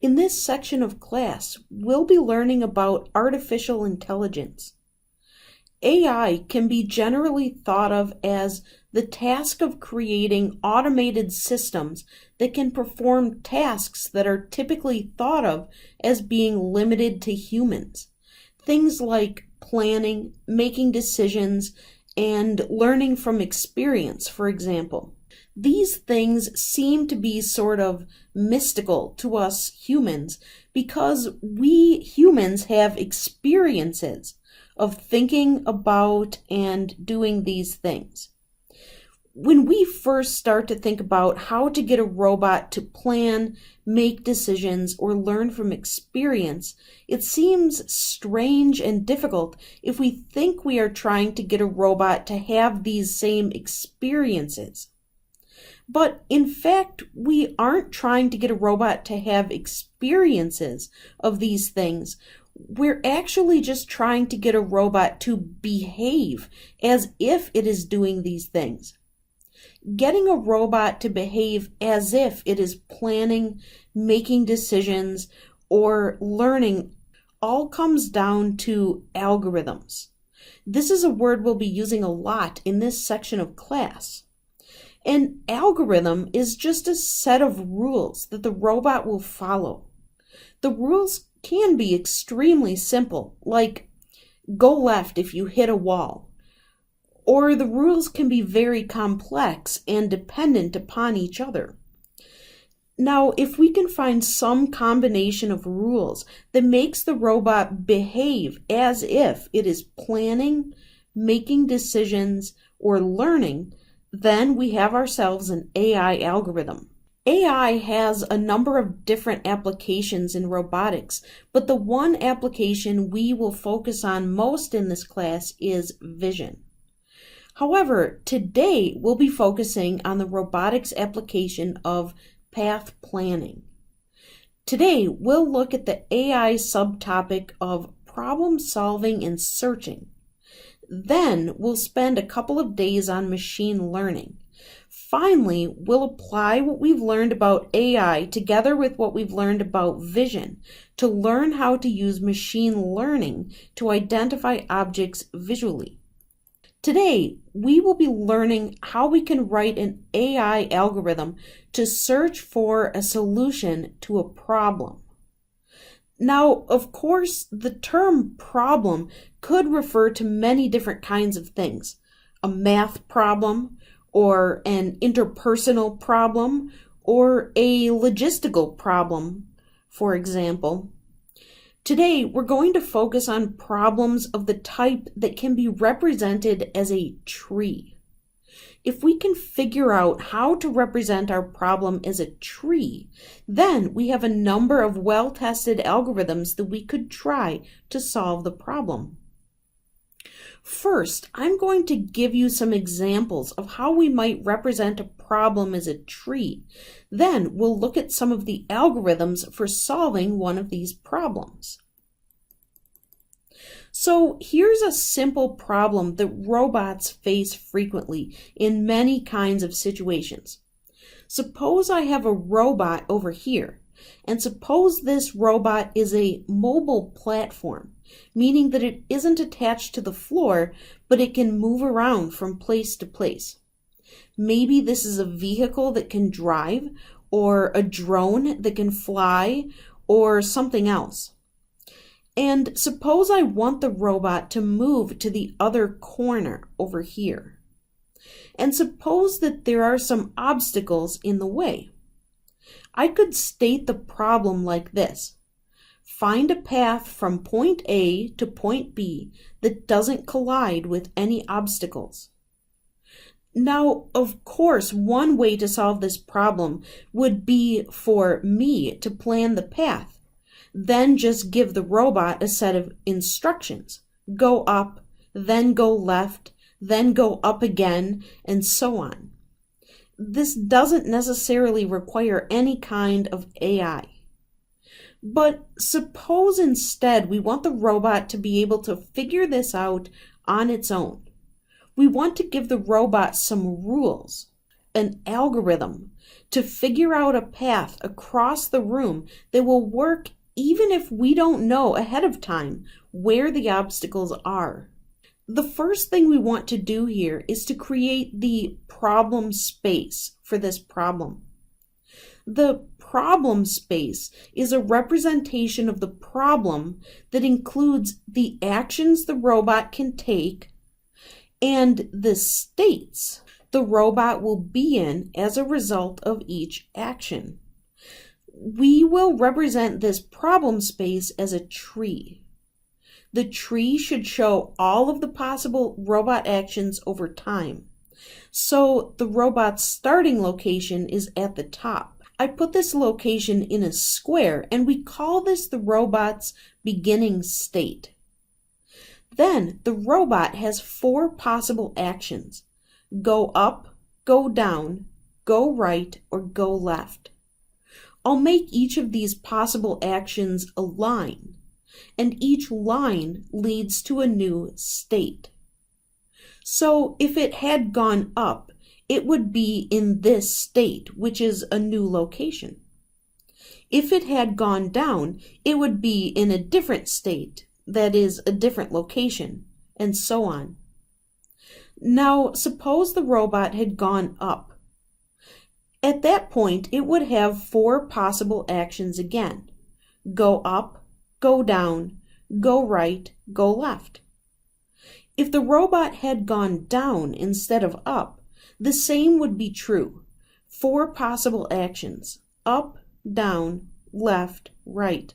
In this section of class, we'll be learning about artificial intelligence. AI can be generally thought of as the task of creating automated systems that can perform tasks that are typically thought of as being limited to humans. Things like planning, making decisions, and learning from experience, for example. These things seem to be sort of mystical to us humans because we humans have experiences of thinking about and doing these things. When we first start to think about how to get a robot to plan, make decisions, or learn from experience, it seems strange and difficult if we think we are trying to get a robot to have these same experiences. But in fact, we aren't trying to get a robot to have experiences of these things. We're actually just trying to get a robot to behave as if it is doing these things. Getting a robot to behave as if it is planning, making decisions, or learning all comes down to algorithms. This is a word we'll be using a lot in this section of class. An algorithm is just a set of rules that the robot will follow. The rules can be extremely simple, like go left if you hit a wall. Or the rules can be very complex and dependent upon each other. Now, if we can find some combination of rules that makes the robot behave as if it is planning, making decisions, or learning, then we have ourselves an AI algorithm. AI has a number of different applications in robotics, but the one application we will focus on most in this class is vision. However, today we'll be focusing on the robotics application of path planning. Today we'll look at the AI subtopic of problem solving and searching. Then we'll spend a couple of days on machine learning. Finally, we'll apply what we've learned about AI together with what we've learned about vision to learn how to use machine learning to identify objects visually. Today, we will be learning how we can write an AI algorithm to search for a solution to a problem. Now, of course, the term problem could refer to many different kinds of things. A math problem, or an interpersonal problem, or a logistical problem, for example. Today, we're going to focus on problems of the type that can be represented as a tree. If we can figure out how to represent our problem as a tree, then we have a number of well-tested algorithms that we could try to solve the problem. First, I'm going to give you some examples of how we might represent a problem as a tree. Then we'll look at some of the algorithms for solving one of these problems. So here's a simple problem that robots face frequently in many kinds of situations. Suppose I have a robot over here, and suppose this robot is a mobile platform, meaning that it isn't attached to the floor, but it can move around from place to place. Maybe this is a vehicle that can drive, or a drone that can fly, or something else. And suppose I want the robot to move to the other corner over here. And suppose that there are some obstacles in the way. I could state the problem like this. Find a path from point A to point B that doesn't collide with any obstacles. Now, of course, one way to solve this problem would be for me to plan the path. Then just give the robot a set of instructions. Go up, then go left, then go up again, and so on. This doesn't necessarily require any kind of AI. But suppose instead we want the robot to be able to figure this out on its own. We want to give the robot some rules. an algorithm to figure out a path across the room that will work even if we don't know ahead of time where the obstacles are. The first thing we want to do here is to create the problem space for this problem. The problem space is a representation of the problem that includes the actions the robot can take and the states the robot will be in as a result of each action. We will represent this problem space as a tree. The tree should show all of the possible robot actions over time. So the robot's starting location is at the top. I put this location in a square, and we call this the robot's beginning state. Then the robot has 4 possible actions: go up, go down, go right, or go left. I'll make each of these possible actions a line, and each line leads to a new state. So if it had gone up, it would be in this state, which is a new location. If it had gone down, it would be in a different state, that is, a different location, and so on. Now, suppose the robot had gone up. At that point, it would have 4 possible actions again: go up, go down, go right, go left. If the robot had gone down instead of up, the same would be true. 4 possible actions: up, down, left, right.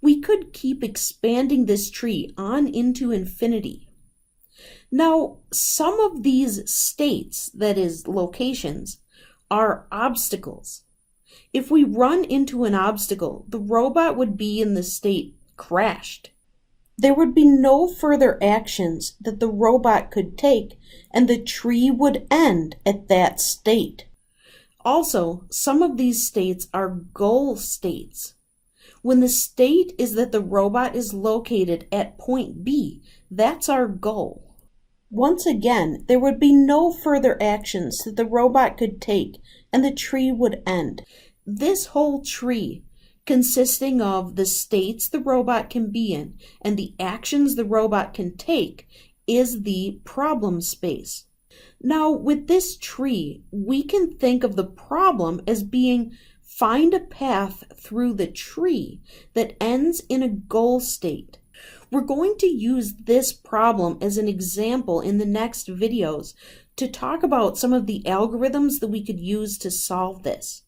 We could keep expanding this tree on into infinity. Now, some of these states, that is, locations, are obstacles. If we run into an obstacle, the robot would be in the state crashed. There would be no further actions that the robot could take, and the tree would end at that state. Also, some of these states are goal states. When the state is that the robot is located at point B, that's our goal. Once again, there would be no further actions that the robot could take, and the tree would end. This whole tree, consisting of the states the robot can be in and the actions the robot can take, is the problem space. Now, with this tree, we can think of the problem as being find a path through the tree that ends in a goal state. We're going to use this problem as an example in the next videos to talk about some of the algorithms that we could use to solve this.